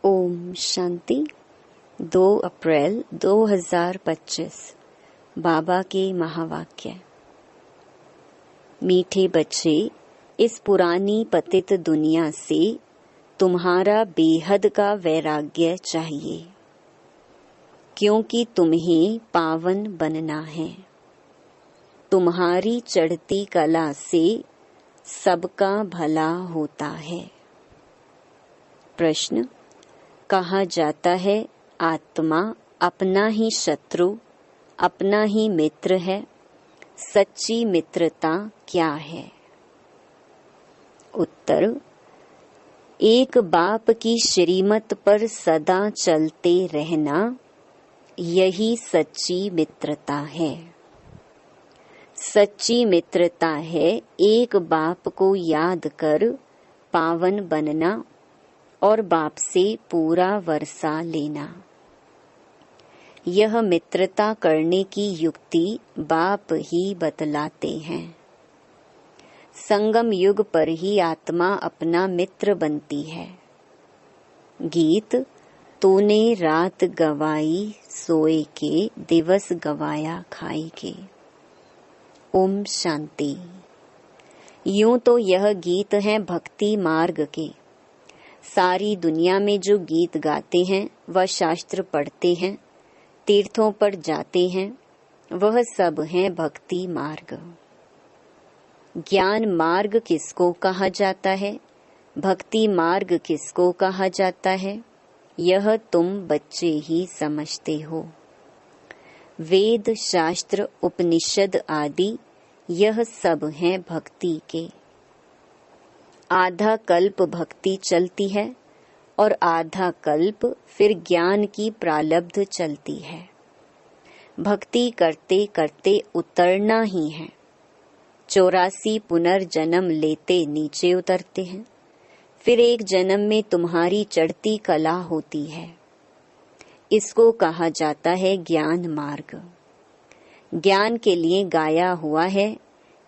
ओम शांति। 2 अप्रैल 2025 बाबा के महावाक्य। मीठे बच्चे, इस पुरानी पतित दुनिया से तुम्हारा बेहद का वैराग्य चाहिए, क्योंकि तुम्हें पावन बनना है। तुम्हारी चढ़ती कला से सबका भला होता है। प्रश्न। कहा जाता है आत्मा अपना ही शत्रु, अपना ही मित्र है। सच्ची मित्रता क्या है? उत्तर। एक बाप की श्रीमत पर सदा चलते रहना, यही सच्ची मित्रता है। सच्ची मित्रता है एक बाप को याद कर पावन बनना और बाप से पूरा वर्षा लेना। यह मित्रता करने की युक्ति बाप ही बतलाते हैं। संगम युग पर ही आत्मा अपना मित्र बनती है। गीत। तूने रात गवाई सोए के, दिवस गवाया खाई के। ओम शांति। यूं तो यह गीत है भक्ति मार्ग के। सारी दुनिया में जो गीत गाते हैं, वह शास्त्र पढ़ते हैं, तीर्थों पर जाते हैं, वह सब है भक्ति मार्ग। ज्ञान मार्ग किसको कहा जाता है, भक्ति मार्ग किसको कहा जाता है, यह तुम बच्चे ही समझते हो। वेद, शास्त्र, उपनिषद आदि यह सब हैं भक्ति के। आधा कल्प भक्ति चलती है और आधा कल्प फिर ज्ञान की प्रालब्ध चलती है। भक्ति करते करते उतरना ही है। 84 पुनर्जन्म लेते नीचे उतरते हैं। फिर एक जन्म में तुम्हारी चढ़ती कला होती है। इसको कहा जाता है ज्ञान मार्ग। ज्ञान के लिए गाया हुआ है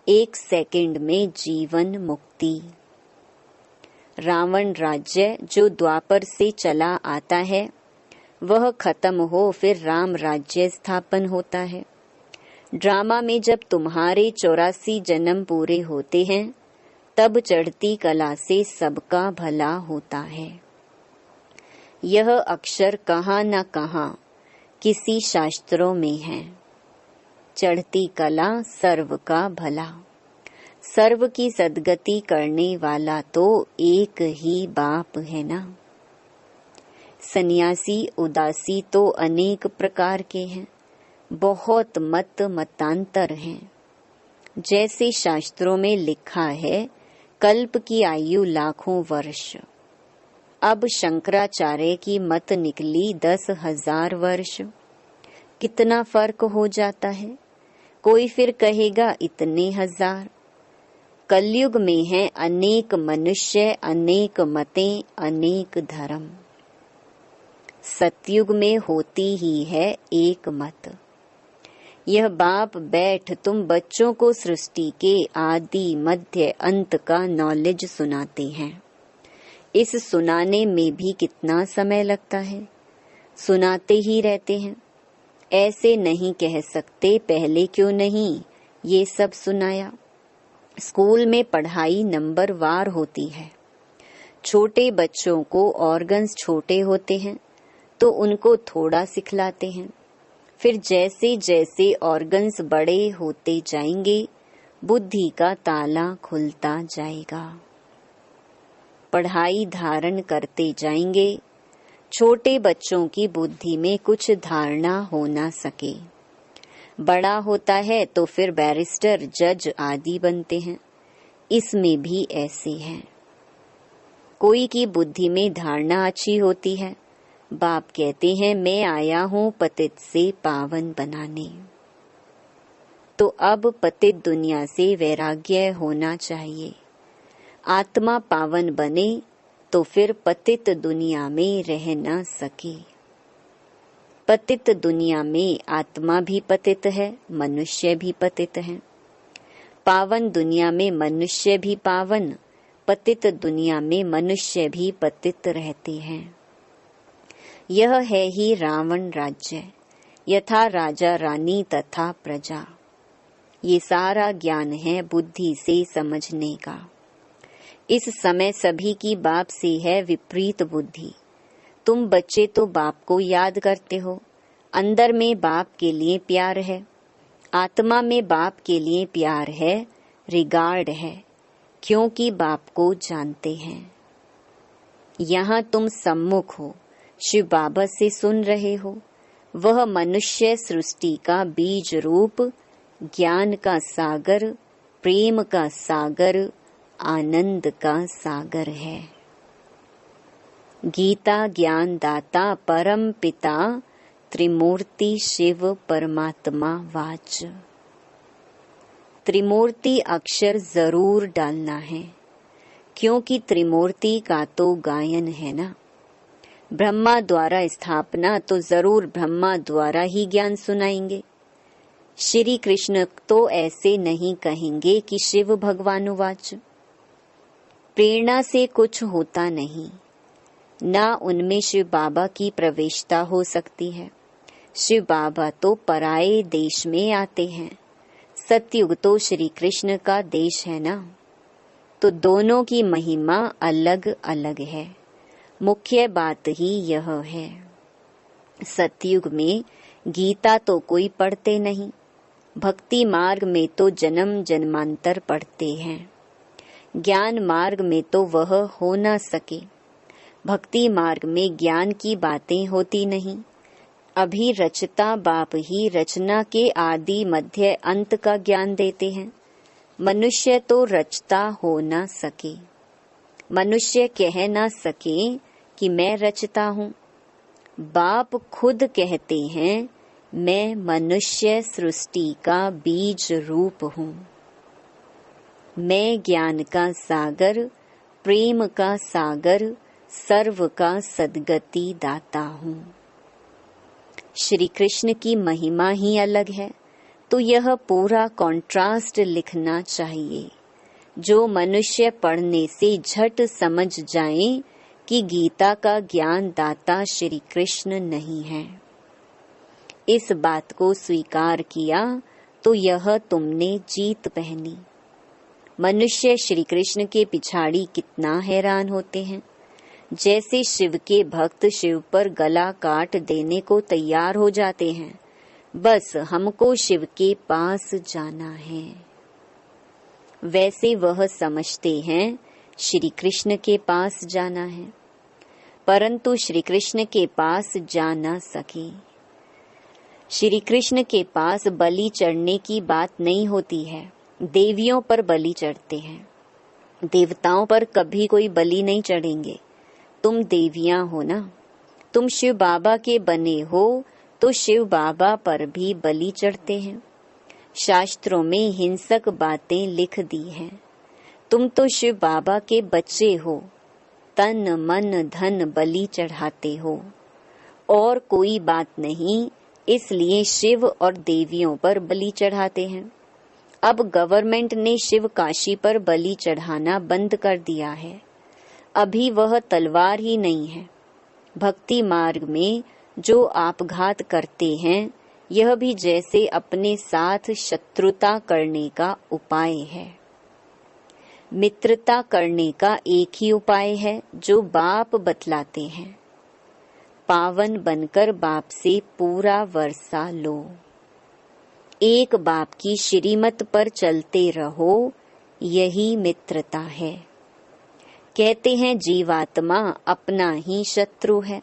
1 सेकंड में जीवन मुक्ति। रावण राज्य जो द्वापर से चला आता है, वह खत्म हो फिर राम राज्य स्थापन होता है। ड्रामा में जब तुम्हारे 84 जन्म पूरे होते हैं, तब चढ़ती कला से सबका भला होता है। यह अक्षर कहाँ न कहाँ किसी शास्त्रों में है। चढ़ती कला सर्व का भला। सर्व की सद्गति करने वाला तो एक ही बाप है ना। सन्यासी उदासी तो अनेक प्रकार के हैं, बहुत मतांतर हैं। जैसे शास्त्रों में लिखा है कल्प की आयु लाखों वर्ष। अब शंकराचार्य की मत निकली 10,000 वर्ष। कितना फर्क हो जाता है। कोई फिर कहेगा इतने हजार। कलयुग में है अनेक मनुष्य, अनेक मतें, अनेक धर्म। सतयुग में होती ही है एक मत। यह बाप बैठ तुम बच्चों को सृष्टि के आदि मध्य अंत का नॉलेज सुनाते हैं। इस सुनाने में भी कितना समय लगता है। सुनाते ही रहते हैं। ऐसे नहीं कह सकते पहले क्यों नहीं ये सब सुनाया। स्कूल में पढ़ाई नंबर वार होती है। छोटे बच्चों को ऑर्गन्स छोटे होते हैं तो उनको थोड़ा सिखलाते हैं। फिर जैसे जैसे ऑर्गन्स बड़े होते जाएंगे, बुद्धि का ताला खुलता जाएगा। पढ़ाई धारण करते जाएंगे। छोटे बच्चों की बुद्धि में कुछ धारणा हो ना सके। बड़ा होता है तो फिर बैरिस्टर, जज आदि बनते हैं। इसमें भी ऐसे हैं। कोई की बुद्धि में धारणा अच्छी होती है। बाप कहते हैं मैं आया हूँ पतित से पावन बनाने। तो अब पतित दुनिया से वैराग्य होना चाहिए। आत्मा पावन बने तो फिर पतित दुनिया में रह न सके। पतित दुनिया में आत्मा भी पतित है, मनुष्य भी पतित है। पावन दुनिया में मनुष्य भी पावन, पतित दुनिया में मनुष्य भी पतित रहते हैं। यह है ही रावण राज्य, यथा राजा रानी तथा प्रजा। ये सारा ज्ञान है बुद्धि से समझने का। इस समय सभी की बाप से है विपरीत बुद्धि। तुम बच्चे तो बाप को याद करते हो, अंदर में बाप के लिए प्यार है, आत्मा में बाप के लिए प्यार है, रिगार्ड है, क्योंकि बाप को जानते हैं। यहाँ तुम सम्मुख हो, शिव बाबा से सुन रहे हो। वह मनुष्य सृष्टि का बीज रूप ज्ञान का सागर, प्रेम का सागर, आनंद का सागर है। गीता ज्ञान दाता परम पिता त्रिमूर्ति शिव परमात्मा वाच। त्रिमूर्ति अक्षर जरूर डालना है, क्योंकि त्रिमूर्ति का तो गायन है ना। ब्रह्मा द्वारा स्थापना तो जरूर ब्रह्मा द्वारा ही ज्ञान सुनाएंगे। श्री कृष्ण तो ऐसे नहीं कहेंगे कि शिव भगवानुवाच। प्रेरणा से कुछ होता नहीं, ना उनमें शिव बाबा की प्रवेशता हो सकती है। शिव बाबा तो पराये देश में आते हैं, सतयुग तो श्री कृष्ण का देश है ना। तो दोनों की महिमा अलग अलग है। मुख्य बात ही यह है, सतयुग में गीता तो कोई पढ़ते नहीं, भक्ति मार्ग में तो जन्म जन्मांतर पढ़ते हैं। ज्ञान मार्ग में तो वह हो ना सके। भक्ति मार्ग में ज्ञान की बातें होती नहीं। अभी रचता बाप ही रचना के आदि मध्य अंत का ज्ञान देते हैं। मनुष्य तो रचता हो ना सके। मनुष्य कह ना सके कि मैं रचता हूँ। बाप खुद कहते हैं, मैं मनुष्य सृष्टि का बीज रूप हूँ। मैं ज्ञान का सागर, प्रेम का सागर, सर्व का सद्गति दाता हूँ। श्री कृष्ण की महिमा ही अलग है, तो यह पूरा कॉन्ट्रास्ट लिखना चाहिए, जो मनुष्य पढ़ने से झट समझ जाए कि गीता का ज्ञान दाता श्री कृष्ण नहीं है। इस बात को स्वीकार किया तो यह तुमने जीत पहनी। मनुष्य श्री कृष्ण के पिछाड़ी कितना हैरान होते हैं। जैसे शिव के भक्त शिव पर गला काट देने को तैयार हो जाते हैं, बस हमको शिव के पास जाना है। वैसे वह समझते हैं श्री कृष्ण के पास जाना है, परंतु श्री कृष्ण के पास जा न सके। श्री कृष्ण के पास बलि चढ़ने की बात नहीं होती है। देवियों पर बलि चढ़ते हैं, देवताओं पर कभी कोई बलि नहीं चढ़ेंगे। तुम देवियां हो ना, तुम शिव बाबा के बने हो, तो शिव बाबा पर भी बलि चढ़ते हैं। शास्त्रों में हिंसक बातें लिख दी हैं। तुम तो शिव बाबा के बच्चे हो, तन मन धन बलि चढ़ाते हो, और कोई बात नहीं, इसलिए शिव और देवियों पर बलि चढ़ाते हैं। अब गवर्नमेंट ने शिव काशी पर बलि चढ़ाना बंद कर दिया है। अभी वह तलवार ही नहीं है। भक्ति मार्ग में जो आपघात करते हैं, यह भी जैसे अपने साथ शत्रुता करने का उपाय है। मित्रता करने का एक ही उपाय है, जो बाप बतलाते हैं। पावन बनकर बाप से पूरा वर्षा लो। एक बाप की श्रीमत पर चलते रहो, यही मित्रता है। कहते हैं जीवात्मा अपना ही शत्रु है,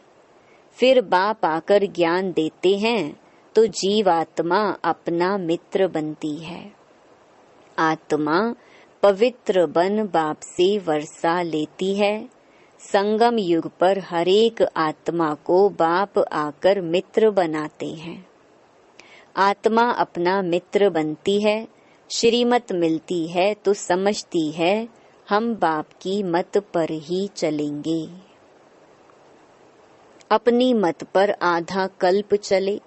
फिर बाप आकर ज्ञान देते हैं तो जीवात्मा अपना मित्र बनती है। आत्मा पवित्र बन बाप से वर्षा लेती है। संगम युग पर हरेक आत्मा को बाप आकर मित्र बनाते हैं। आत्मा अपना मित्र बनती है। श्रीमत मिलती है तो समझती है हम बाप की मत पर ही चलेंगे। अपनी मत पर आधा कल्प चले,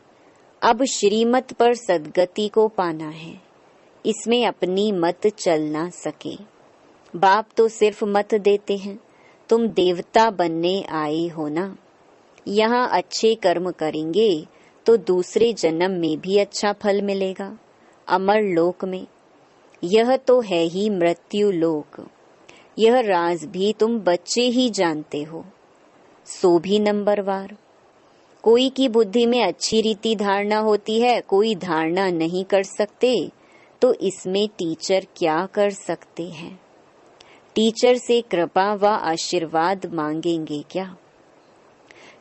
अब श्रीमत पर सद्गति को पाना है। इसमें अपनी मत चल ना सके। बाप तो सिर्फ मत देते हैं, तुम देवता बनने आए हो ना। यहाँ अच्छे कर्म करेंगे तो दूसरे जन्म में भी अच्छा फल मिलेगा, अमर लोक में। यह तो है ही मृत्यु लोक। यह राज भी तुम बच्चे ही जानते हो, सो भी नंबरवार। कोई की बुद्धि में अच्छी रीति धारणा होती है, कोई धारणा नहीं कर सकते, तो इसमें टीचर क्या कर सकते हैं? टीचर से कृपा व आशीर्वाद मांगेंगे क्या?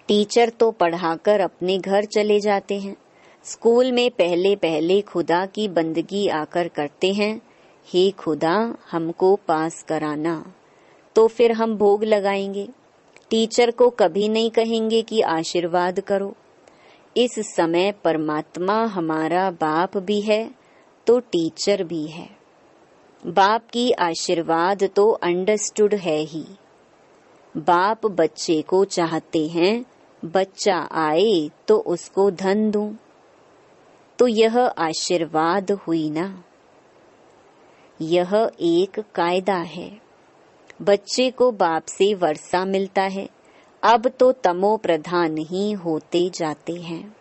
टीचर तो पढ़ाकर अपने घर चले जाते हैं। स्कूल में पहले पहले खुदा की बंदगी आकर करते हैं, हे खुदा हमको पास कराना, तो फिर हम भोग लगाएंगे। टीचर को कभी नहीं कहेंगे कि आशीर्वाद करो। इस समय परमात्मा हमारा बाप भी है तो टीचर भी है। बाप की आशीर्वाद तो अंडरस्टूड है ही। बाप बच्चे को चाहते हैं बच्चा आए तो उसको धन दूं, तो यह आशीर्वाद हुई ना। यह एक कायदा है। बच्चे को बाप से वर्षा मिलता है। अब तो तमो प्रधान ही होते जाते हैं।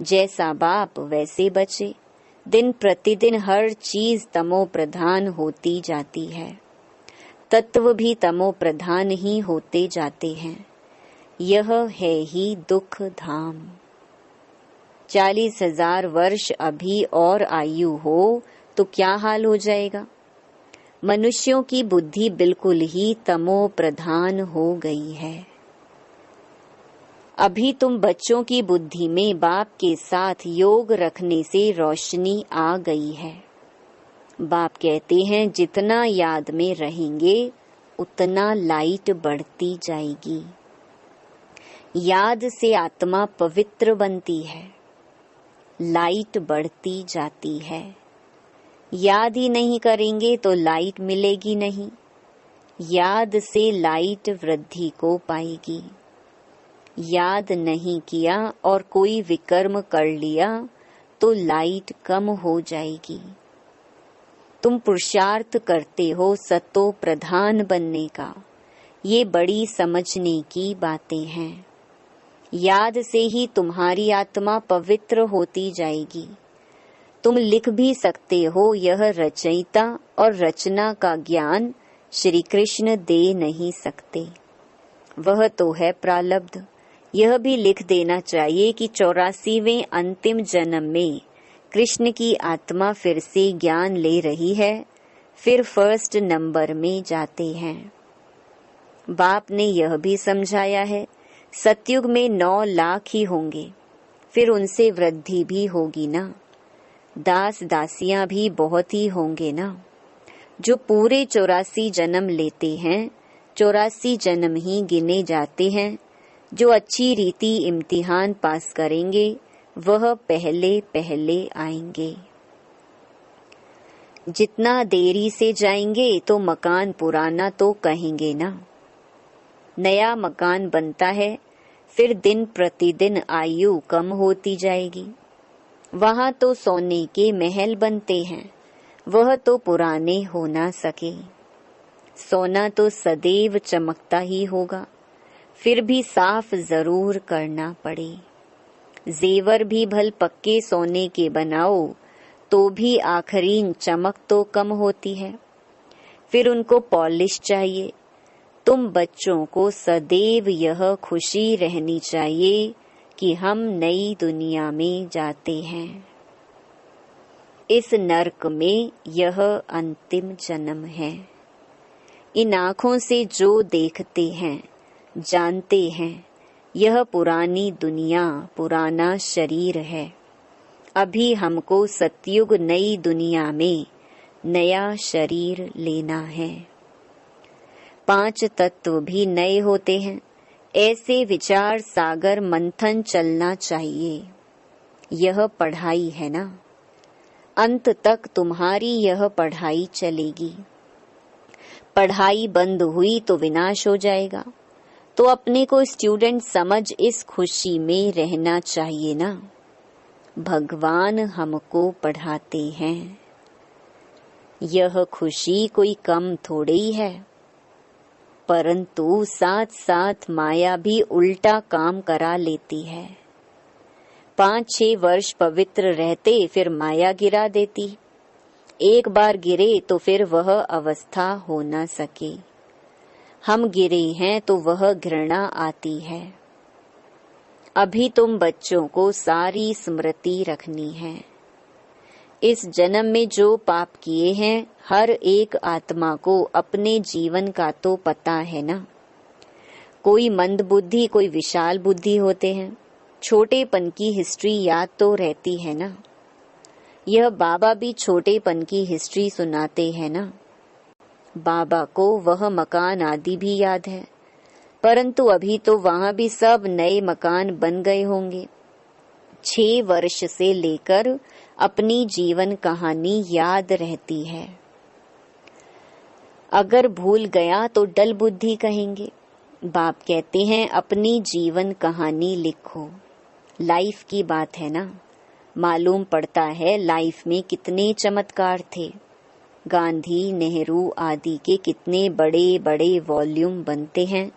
जैसा बाप वैसे बच्चे। दिन प्रतिदिन हर चीज तमो प्रधान होती जाती है। तत्व भी तमो प्रधान ही होते जाते हैं। यह है ही दुख धाम। 40,000 वर्ष अभी और आयु हो तो क्या हाल हो जाएगा। मनुष्यों की बुद्धि बिल्कुल ही तमो प्रधान हो गई है। अभी तुम बच्चों की बुद्धि में बाप के साथ योग रखने से रोशनी आ गई है। बाप कहते हैं जितना याद में रहेंगे उतना लाइट बढ़ती जाएगी। याद से आत्मा पवित्र बनती है, लाइट बढ़ती जाती है। याद ही नहीं करेंगे तो लाइट मिलेगी नहीं। याद से लाइट वृद्धि को पाएगी। याद नहीं किया और कोई विकर्म कर लिया तो लाइट कम हो जाएगी। तुम पुरुषार्थ करते हो सतो प्रधान बनने का, ये बड़ी समझने की बातें हैं। याद से ही तुम्हारी आत्मा पवित्र होती जाएगी। तुम लिख भी सकते हो, यह रचयिता और रचना का ज्ञान श्री कृष्ण दे नहीं सकते, वह तो है प्रारब्ध। यह भी लिख देना चाहिए कि 84वें अंतिम जन्म में कृष्ण की आत्मा फिर से ज्ञान ले रही है, फिर फर्स्ट नंबर में जाते हैं। बाप ने यह भी समझाया है सतयुग में 9 लाख ही होंगे, फिर उनसे वृद्धि भी होगी ना। दास दासियां भी बहुत ही होंगे ना। जो पूरे 84 जन्म लेते हैं 84 जन्म ही गिने जाते हैं। जो अच्छी रीति इम्तिहान पास करेंगे वह पहले पहले आएंगे। जितना देरी से जाएंगे तो मकान पुराना तो कहेंगे ना। नया मकान बनता है, फिर दिन प्रतिदिन आयु कम होती जाएगी। वहां तो सोने के महल बनते हैं, वह तो पुराने हो ना सके। सोना तो सदैव चमकता ही होगा, फिर भी साफ जरूर करना पड़े। जेवर भी भल पक्के सोने के बनाओ तो भी आखिरी चमक तो कम होती है, फिर उनको पॉलिश चाहिए। तुम बच्चों को सदैव यह खुशी रहनी चाहिए कि हम नई दुनिया में जाते हैं। इस नरक में यह अंतिम जन्म है। इन आँखों से जो देखते हैं जानते हैं यह पुरानी दुनिया पुराना शरीर है। अभी हमको सतयुग नई दुनिया में नया शरीर लेना है। 5 तत्व भी नए होते हैं। ऐसे विचार सागर मंथन चलना चाहिए। यह पढ़ाई है ना, अंत तक तुम्हारी यह पढ़ाई चलेगी। पढ़ाई बंद हुई तो विनाश हो जाएगा। तो अपने को स्टूडेंट समझ इस खुशी में रहना चाहिए ना। भगवान हमको पढ़ाते हैं, यह खुशी कोई कम थोड़ी है। परंतु साथ साथ माया भी उल्टा काम करा लेती है। 5-6 वर्ष पवित्र रहते फिर माया गिरा देती। एक बार गिरे तो फिर वह अवस्था हो न सके। हम गिरे हैं तो वह घृणा आती है। अभी तुम बच्चों को सारी स्मृति रखनी है। इस जन्म में जो पाप किए हैं हर एक आत्मा को अपने जीवन का तो पता है ना। कोई मंद बुद्धि कोई विशाल बुद्धि होते हैं। छोटेपन की हिस्ट्री याद तो रहती है ना। यह बाबा भी छोटेपन की हिस्ट्री सुनाते हैं ना। बाबा को वह मकान आदि भी याद है, परंतु अभी तो वहां भी सब नए मकान बन गए होंगे। 6 वर्ष से लेकर अपनी जीवन कहानी याद रहती है। अगर भूल गया तो डल बुद्धि कहेंगे। बाप कहते हैं अपनी जीवन कहानी लिखो। लाइफ की बात है ना। मालूम पड़ता है लाइफ में कितने चमत्कार थे। गांधी नेहरू आदि के कितने बड़े बड़े वॉल्यूम बनते हैं।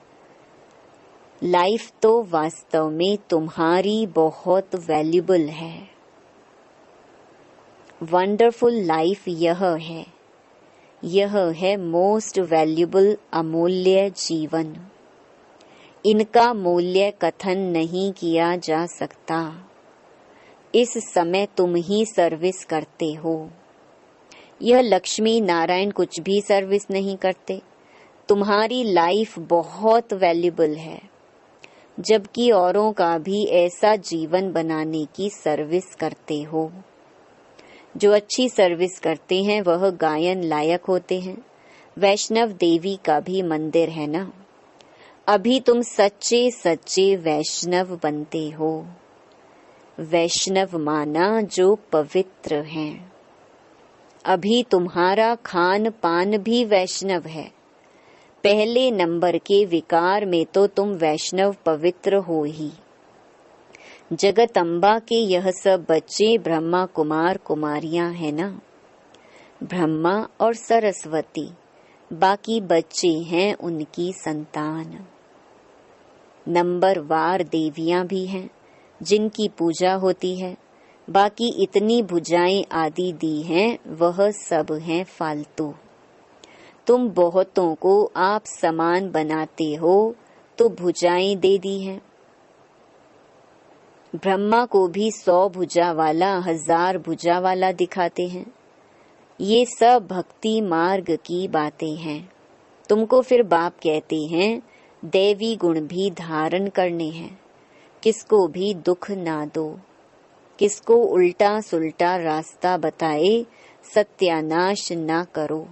लाइफ तो वास्तव में तुम्हारी बहुत वैल्यूबल है। वंडरफुल लाइफ यह है मोस्ट वैल्यूबल अमूल्य जीवन। इनका मूल्य कथन नहीं किया जा सकता। इस समय तुम ही सर्विस करते हो। यह लक्ष्मी नारायण कुछ भी सर्विस नहीं करते। तुम्हारी लाइफ बहुत वैल्यूबल है, जबकि औरों का भी ऐसा जीवन बनाने की सर्विस करते हो। जो अच्छी सर्विस करते हैं वह गायन लायक होते हैं। वैष्णव देवी का भी मंदिर है ना। अभी तुम सच्चे सच्चे वैष्णव बनते हो। वैष्णव माना जो पवित्र हैं। अभी तुम्हारा खान पान भी वैष्णव है। पहले नंबर के विकार में तो तुम वैष्णव पवित्र हो ही। जगदम्बा के यह सब बच्चे ब्रह्मा कुमार कुमारियां हैं ना। ब्रह्मा और सरस्वती बाकी बच्चे हैं उनकी संतान। नंबरवार देवियां भी हैं जिनकी पूजा होती है। बाकी इतनी भुजाएं आदि दी हैं वह सब हैं फालतू। तुम बहुतों को आप समान बनाते हो तो भुजाएं दे दी हैं। ब्रह्मा को भी 100 भुजा वाला 1000 भुजा वाला दिखाते हैं। ये सब भक्ति मार्ग की बातें हैं। तुमको फिर बाप कहते हैं दैवी गुण भी धारण करने हैं। किसको भी दुख ना दो। किसको उल्टा सुल्टा रास्ता बताए सत्यानाश ना करो।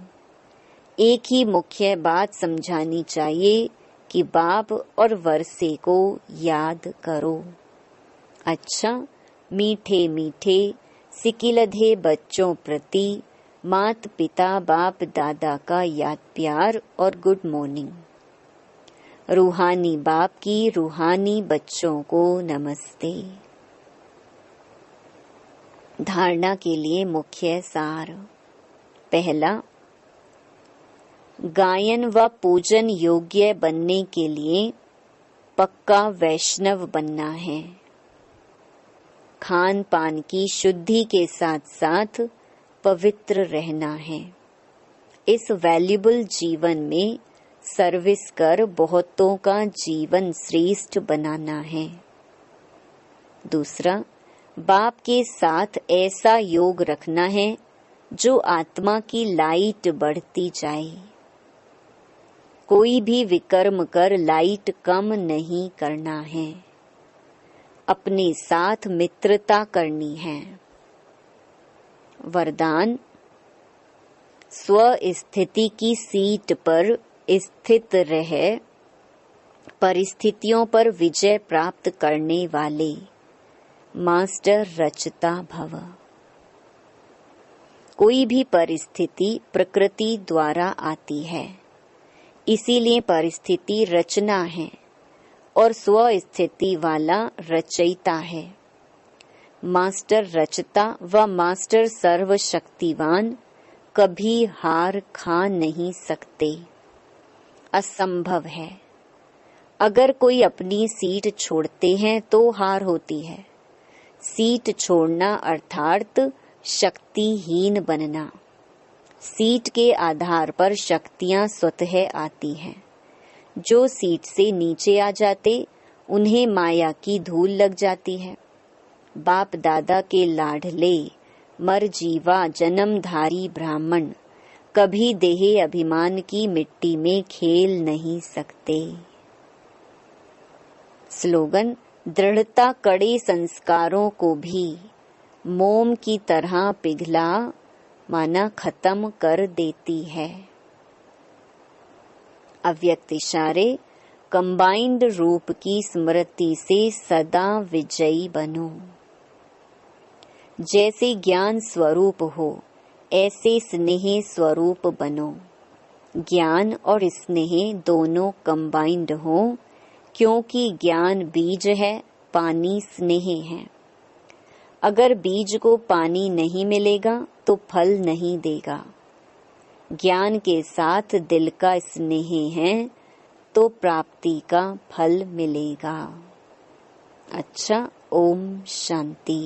एक ही मुख्य बात समझानी चाहिए कि बाप और वर्षे को याद करो। अच्छा, मीठे मीठे सिकिलधे बच्चों प्रति मात पिता बाप दादा का याद प्यार और गुड मॉर्निंग। रूहानी बाप की रूहानी बच्चों को नमस्ते। धारणा के लिए मुख्य सार। पहला, गायन व पूजन योग्य बनने के लिए पक्का वैष्णव बनना है। खान पान की शुद्धि के साथ साथ पवित्र रहना है। इस वैल्यूबल जीवन में सर्विस कर बहुतों का जीवन श्रेष्ठ बनाना है। दूसरा, बाप के साथ ऐसा योग रखना है जो आत्मा की लाइट बढ़ती जाए। कोई भी विकर्म कर लाइट कम नहीं करना है। अपने साथ मित्रता करनी है। वरदान, स्व स्थिति की सीट पर स्थित रह परिस्थितियों पर विजय प्राप्त करने वाले मास्टर रचता भव। कोई भी परिस्थिति प्रकृति द्वारा आती है, इसीलिए परिस्थिति रचना है और स्व स्थिति वाला रचयिता है। मास्टर रचता व मास्टर सर्वशक्तिवान कभी हार खा नहीं सकते। असंभव है। अगर कोई अपनी सीट छोड़ते हैं तो हार होती है। सीट छोड़ना अर्थात शक्तिहीन बनना। सीट के आधार पर शक्तियां स्वतः आती हैं। जो सीट से नीचे आ जाते उन्हें माया की धूल लग जाती है। बाप दादा के लाडले मरजीवा जन्मधारी ब्राह्मण कभी देह अभिमान की मिट्टी में खेल नहीं सकते। स्लोगन: दृढ़ता कड़े संस्कारों को भी मोम की तरह पिघला माना खत्म कर देती है। अव्यक्त इशारे: कंबाइंड रूप की स्मृति से सदा विजयी बनो। जैसे ज्ञान स्वरूप हो ऐसे स्नेह स्वरूप बनो। ज्ञान और स्नेह दोनों कंबाइंड हो, क्योंकि ज्ञान बीज है, पानी स्नेह है। अगर बीज को पानी नहीं मिलेगा तो फल नहीं देगा। ज्ञान के साथ दिल का स्नेह है तो प्राप्ति का फल मिलेगा। अच्छा, ओम शांति।